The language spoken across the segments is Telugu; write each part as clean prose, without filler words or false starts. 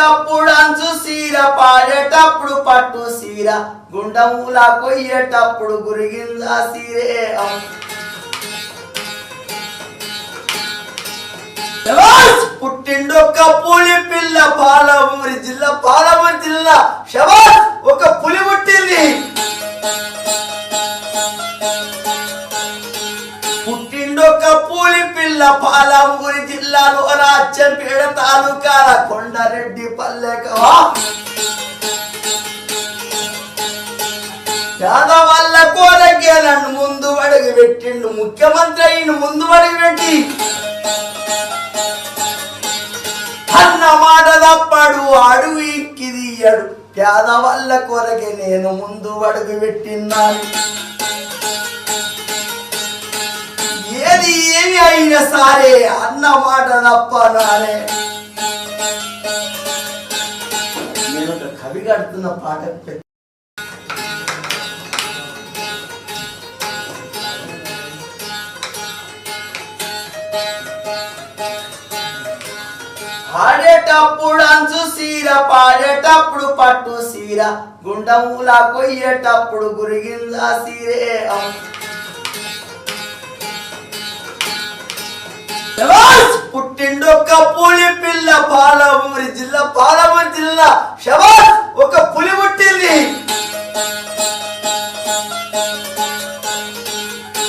ఆడేటప్పుడు అంచు సీర పాడేటప్పుడు పట్టు సీర గుండముల కొయ్యేటప్పుడు గురిగింజ సీరే పుట్టిండొక్క పులి పిల్ల పాలమూరి జిల్లా శబాష్ ఒక పులి పుట్టింది పుట్టిండొక్క పులి పిల్ల పాలమూరి జిల్లాలో రాజ్యంపేట తాలూకాల కొండారెడ్డి పల్లెక పేదవాళ్ళ కోరకే నన్ను ముందు అడుగు పెట్టిండు ముఖ్యమంత్రి అయిన ముందు అడుగు పెట్టి అన్న మాట తప్పడు అడుగు ఇక్కిదియ్యడు పేదవాళ్ళ కొరకే నేను ముందు అడుగు పెట్టిన్నాను ఏది ఏమి అయినా సరే అన్న మాట తప్పనానే నేను ఒక కవి కడుతున్న పాట ఆడేటప్పుడు అంచు సీర పాడేటప్పుడు పట్టు సీర గుండముల కొయ్యేటప్పుడు గురిగింజ సీరే పుట్టిండొక్క పులి పిల్ల పాలమూరి జిల్లా శబాష్ ఒక పులి పుట్టింది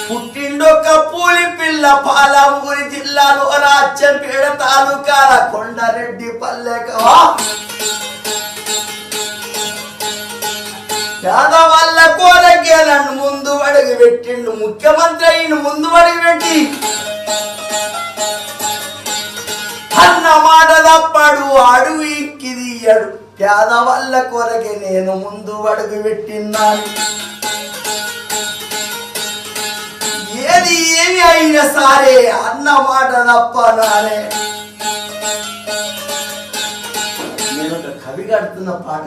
పుట్టిండొక్క పులి పిల్ల పాలమూరి జిల్లాలో రాజ్యంపేట తాలూకాల కొండారెడ్డి పల్లెక పేదవాళ్ళ కోరకే నన్ను ముందు అడుగు పెట్టిండు ముఖ్యమంత్రి అయిన ముందు అడుగు పెట్టి అన్న మాట తప్పడు అడుగు ఇక్కిదియ్యడు పేదవాళ్ళ కొరకే నేను ముందు అడుగు పెట్టిన్నాను ఏది ఏమి అయినా సరే అన్న మాట తప్పనానే నేను ఒక కవి కడుతున్న పాట